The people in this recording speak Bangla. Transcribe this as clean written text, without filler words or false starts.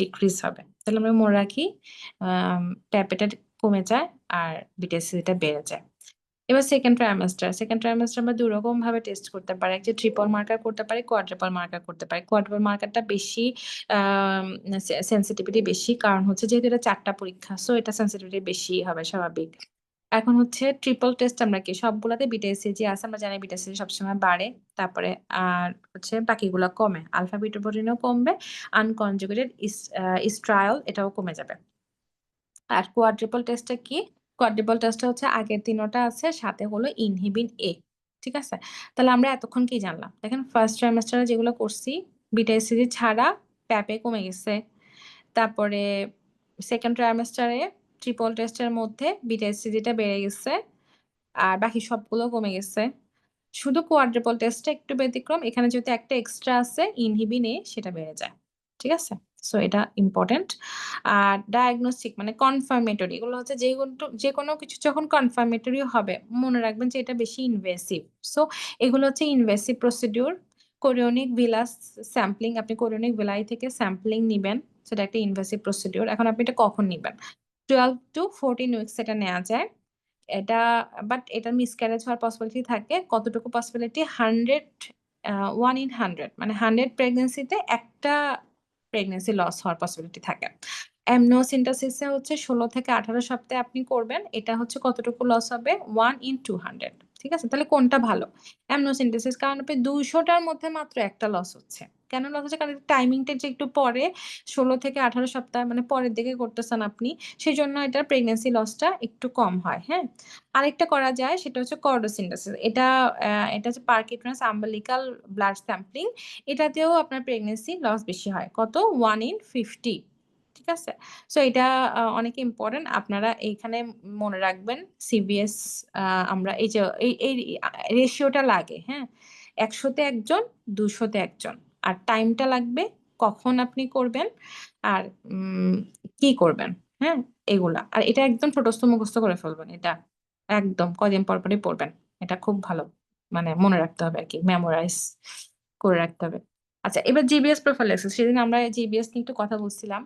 ডিক্রিজ হবে। তাহলে আমরা মনে রাখি ট্যাপেটা কমে যায় আর বিটিএসসিটা বেড়ে যায়। এবার সেকেন্ড ট্রাইমেস্টার আমরা ২ রকম ভাবে টেস্ট করতে পারি। একটা ট্রিপল মার্কার করতে পারি, কোয়াড্রাপল মার্কার করতে পারি। কোয়াড্রাপল মার্কারটা বেশি সেনসিটিভিটি বেশি, কারণ হচ্ছে যেহেতু এটা ৪ টা পরীক্ষা, সো এটা সেনসিটিভিটি বেশি হবে স্বাভাবিক। এখন হচ্ছে ট্রিপল টেস্ট আমরা কি সবগুলাতে বিটা এসিজি আছে, আমরা জানি বিটা এসিজি সবসময় বাড়ে, তারপরে আর হচ্ছে বাকিগুলো কমে, আলফা বিটা প্রোটিনও কমবে, আনকনজুগেটেড ইস্ট্রায়ল এটাও কমে যাবে। আর কোয়াড্রুপল টেস্টটা কি? কোয়াড্রুপল টেস্টটা হচ্ছে আগের ৩টা আছে, সাথে হলো ইনহিবিন এ। ঠিক আছে? তাহলে আমরা এতক্ষণ কি জানলাম? দেখেন ফার্স্ট ট্রাইমেস্টারে যেগুলো করছি, বিটা এসিজি ছাড়া প্যাপে কমে গেছে। তারপরে সেকেন্ড ট্রাইমেস্টারে ট্রিপল টেস্টের মধ্যে বিটা এসিজিটা বেড়ে গেছে আর বাকি সবগুলো কমে গেছে। শুধু কোয়াড্রুপল টেস্টটা একটু ব্যতিক্রম, এখানে যেহেতু একটা এক্সট্রা আছে ইনহিবিন এ, সেটা বেড়ে যায়। ঠিক আছে? সো এটা ইম্পর্টেন্ট। আর ডায়াগনস্টিক মানে কনফার্মেটরি, এগুলো হচ্ছে যে কোনো কিছু যখন কনফার্মেটরি হবে মনে রাখবেন যে এটা বেশি ইনভেসিভ। সো এগুলো হচ্ছে invasive procedure. Chorionic villus sampling, আপনি কোরিওনিক ভিলাই থেকে স্যাম্পলিং নিবেন, সেটা একটা ইনভেসিভ প্রসিডিউর। এখন আপনি এটা কখন নিবেন? 12 to 14 উইকস এটা নেওয়া যায়। এটা বাট এটার মিসক্যারেজ হওয়ার পসিবিলিটি থাকে। কতটুকু পসিবিলিটি? 1 in 100, মানে 100 প্রেগন্যান্সিতে একটা প্রেগন্যান্সি লস হওয়ার পসিবিলিটি থাকে। অ্যামনিওসেন্টেসিসে হচ্ছে 16 থেকে 18 সপ্তাহে আপনি করবেন। এটা হচ্ছে কতটুকু লস হবে? 1 in 200। ঠিক আছে? তাহলে কোনটা ভালো? অ্যামনিওসেন্টেসিস, কারণ আপনি 200 টার মধ্যে মাত্র একটা লস হচ্ছে। কেন লস হচ্ছে? কারণ টাইমিংটা যে একটু পরে, 16 থেকে 18 সপ্তাহ মানে পরের দিকে করতেছেন আপনি। সেজন্য এটার প্রেগন্যান্সি লসটা একটু কম হয়। হ্যাঁ? আরেকটা করা যায়, সেটা হচ্ছে কর্ডোসিনথেসিস। এটা হচ্ছে পারকিনসন্স আম্বিলিকাল ব্লাড স্যাম্পলিং। এটাতেও আপনার প্রেগন্যান্সি লস বেশি হয়। কত? 1 in 50। ঠিক আছে? সো এটা অনেক ইম্পোর্টেন্ট। আপনারা এইখানে মনে রাখবেন সিভিএস, আমরা এই যে এই রেশিওটা লাগে, হ্যাঁ? ১০০ তে ১ জন, ২০০ তে ১ জন। আর টাইমটা লাগবে, কখন আপনি করবেন আর কি করবেন, হ্যাঁ? এগুলা। আর এটা একদম ঠোঁটস্থ মুখস্থ করে ফেলবেন। এটা একদম কয়দিন পর পরই পড়বেন। এটা খুব ভালো। মানে মনে রাখতে হবে আরকি, মেমোরাইজ করে রাখতে হবে। আচ্ছা, এবার জিবিএস প্রোফাইলাক্সিস। সেদিন আমরা জিবিএস নিয়ে একটু কথা বলছিলাম।